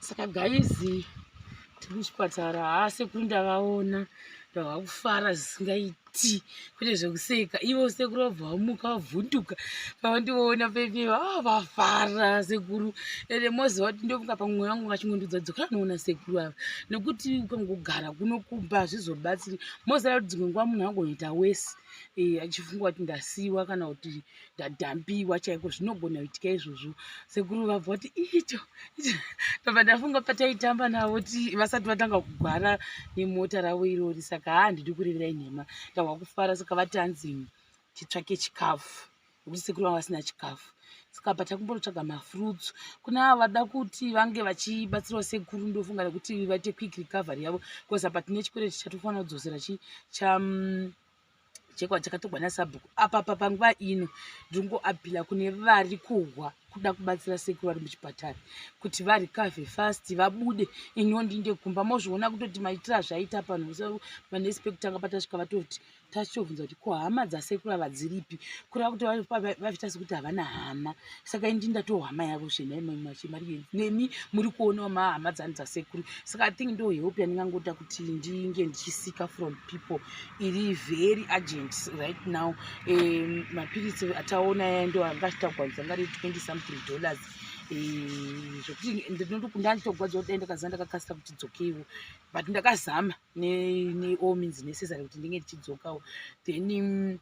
Saka guys, tiri kuchipatara asi kuri ndavaona ndavakufara zvisingaiti kwete zvekuseka. Ivo sekuru vabva vamuka vavhunduka pavandiona pepeva vafara sekuru ende moziva kuti ndofunga pamwoyo wangu ngachingondudza dzokera noona sekuru ava nekuti ukangogara kunokumba hazvizobatsiri. Moziva kuti dzimwe nguva munhu angoita wese achifunga kuti ndasiwa kana kuti ndadhambiwa chaiko zvinogona kuitika izvozvo. Sekuru vabva kuti icho ndabva ndafunga pataitamba navo kuti vasati vatanga kugwara nemota ravo irori. Saka handidi kureverai nhema, ndava kufara. Saka vatanzi titsvake chikafu nekuti sekuru vanga vasina chikafu. Saka patakumbotsvaga mafruits kuna ava vada kuti vange vachibatsirawo sekuru. Ndofunga nekuti vaite quick recovery yavo because apa tine chikwereti chatofanira kudzosera chekwa chakatogwa nasabhuku apa panguva ino. Ndingoapila kune vari kuhwa kuda kubatsira sekuru vari muchipatara kuti varikavhe fast vabude. Ino ndinde kumba mozviona kutoti maitira zvaita pano manesi pekutanga patasvika vatoti tachitobvunza kuti ko hama dzasekuru ava dziripi, kureva kuti vavita sekuti havana hama. Saka ini ndatohwa hama yavo zvenamachimari nemi muri kuonawo mahama dzani dzasekuru. Saka I think ndo help yandingangota kuti ndinge ndichisika from people iri very urgent right now. Mapirisi ataona ndo angachitagwanisa ngari $20 zvokuti ndinotokunda nditogwadza kuti ndakaza ndakakasira kuti dzokewo but ndakazama all means necessary kuti ndinge ndichidzokawo. Then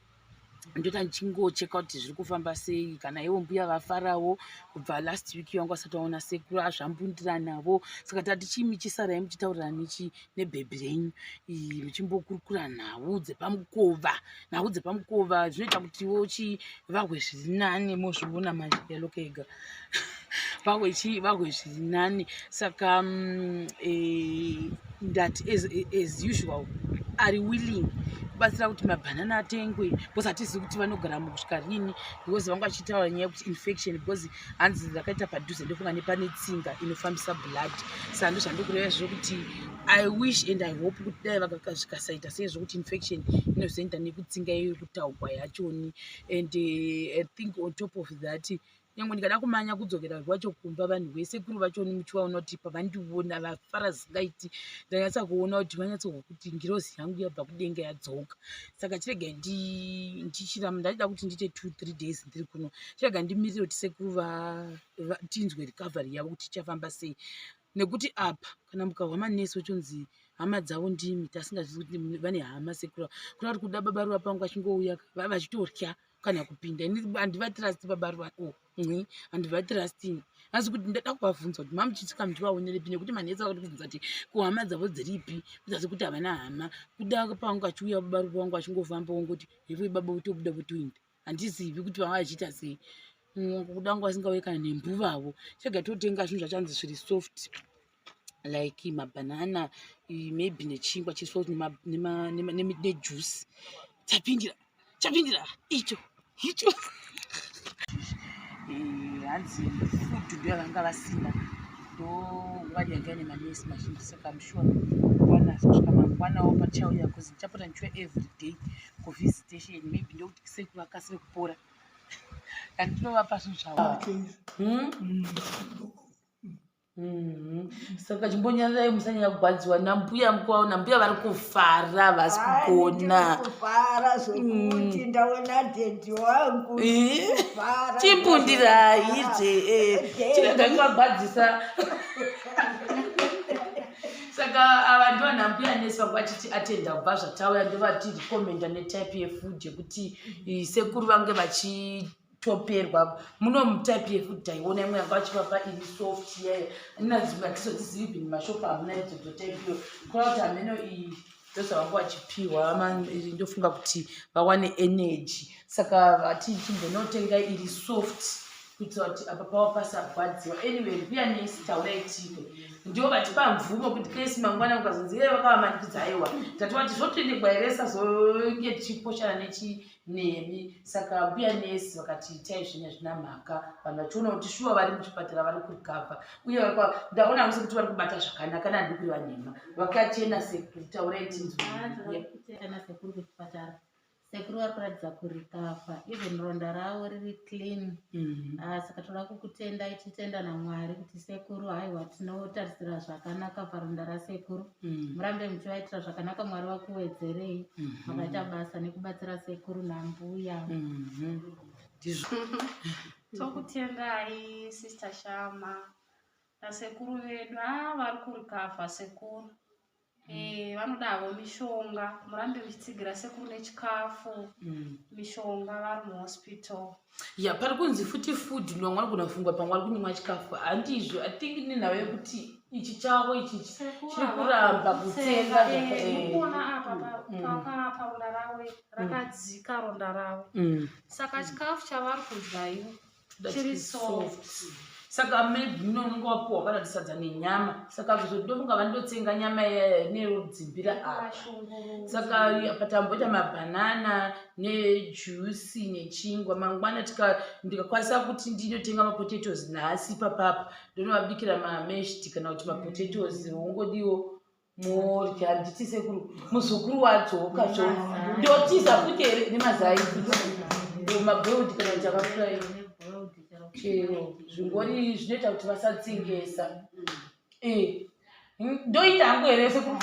ndota ndichingocheka kuti zviri kufamba sei. Kana ivo mbuya vafarawo kubva last week wangu asati waona sekuru azvambundira navo. Saka tati chimi chisarai muchitaurira nebhebhi renyu muchimbokurukura nhau dzepamukova zvinoita kutiwo vahwe zviri nani. Mozviona majaloka ega vahwe zviri nani. Saka ndati as usual ari willing kubatsira kuti mabhanana atengwe because hatizivi kuti vanogara mukusvika rini because vanga vachitaura nyaya yekuti infection because hanzi dzakaita padhuze ndofunga nepane tsinga inofambisa blood. Saka ndo zvandokureva zvokuti I wish and I hope kuti dai vakazvikasaita sezvokuti infection inozoenda nekutsinga iyo kutaugwa yachoni. And I think on top of that nyangwe ndikada kumanya kudzokera rwacho kumba vanhu vesekuru vachoni muchivaona kuti pavandiona vafara zvisingaiti. Ndanyatsa kuona kuti vanyatsogwa kuti ngirozi yangu yabva kudenga yadzoka. Saka chirega ndichiramba ndachida kuti ndiite 2-3 days ndiri kuno. Chirega ndimirire kuti sekuru tinzwe recovery yavo kuti ichafamba sei. Nekuti apa kana mukahwa manesi wachonzi hama dzavo ndimi tasingazivi kuti vane hama sekuru. Kuna kuti kuda baba ruva pangu vachingouya vachitorya kana kupinda. Handivatrasti baba ruva handivatrasti. asi kuti ndada kuvabvunza kuti mamuchitsika muchivaoneripi nekuti manesi vakatibvunza kuti kuhama dzavo dziripi kuzasi kuti havana hama kuda pangu achiuya babarupa vangu achingofamba wongoti hevo baba utobuda kutoindi handizivi kuti vanga vachiita sei kuda vangu vasingauye kana nembuvavo chega totenga zvinhu zvachanzi zviri soft like mabanana maybe nechingwa chisoft nejuice chapindira icho hanzi food ndo yavanga vasina ndo vadyangira nemanesi mazhinji saka mushuwa wanazo kusvika mangwanawo pachauya kuzi ndichapota ndichiwa everyday kuvisitation maybe ndokuti sekuru akasire kupora kandi tinovapa zvinhu zvavo saka chimbonyarai musanyanya kugwadziwa nambuya mukwavo nambuya vari kufara vasi kugona kufara zvokuti ndaona dhedhi wangu chimbundirai chirega kuvagwadzisa saka ava ndo vanhambuya nesi vanga vachiti atenda kubva zvatauya ndovatirekomenda netype yefood yekuti sekuru vange vachitoperwa muno mutype yefood taiona imwe yanga vachivapa iri soft yayo ina dzimwe atizodzizivi bhini mashopu hamuna idzodzo type iyo kura kuti hameno iyi ndozvavanga vachipiwa ndofunga kuti vawane energy saka vatichimbonotenga iri soft kuitira kuti apa pavo pasagwadziwa anyway mbuya nesi taurai tive ndivo vatipa mvumo kuti kesi mangwana mukazonzi iye vakavamanikidza aiwa tatova tizotoendegwa here sazonge tichiposhana nemi saka mbuya nesi vakati itai zvinya zvina mhaka vanhu vachiona kuti shuwa vari muchipatara vari kurikavha uye ndaona hamuse kuti vari kubata zvakanaka nandikuri vanhema vakachena sekuru taurai tinzwitena sekuru kuchipatara sekuru vari kuratidza kurikavha even ronda ravo riri clean saka toda kukutendai tichitenda namwari kuti sekuru haiwa tinotarisira zvakanaka paronda rasekuru murambe muchivaitira zvakanaka mwari vakuwedzerei makaita basa nekubatsira sekuru nambuya tokutendai sister Shama nasekuru vedu vari kurikavha sekuru vanodavo mishonga murambe muchitsigira sekuru nechikafu mishonga vari muhospital pari kunzi futi food ndomwe vari kunafungwa pamwe vari kunyimwa chikafu handizvo atingi nenhau yekuti ichi chavo ichi chiri kuramba kutsenga kuona apa paronda ravo rakadzika ronda ravo saka chikafu chavari kudya ivo chiri soft saka maybe muno unenge wapuwa wakadatisadza nenyama saka zvodofunga vanototsenga nyama nerodzimbira apa saka patamboita mabhanana nejuici nechingwa mangwana ndikakwanisa kuti ndinotenga mapotatoes nhasi papapa ndonovabikira mameshti kana kuti mapotatoes wongodiwo morya handiti sekuru muzukuru wadzoka zvo ndotiza kuti here nemazai mabheudi kana kuti akafuraii chero zvingori zvinoita kuti vasatsengesa ndoita hangu here sekuru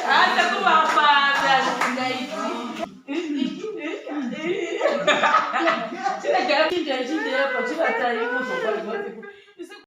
hata kuvafara zvisingaiti chiragara chindira chindirapo chivatari muzokwaziwa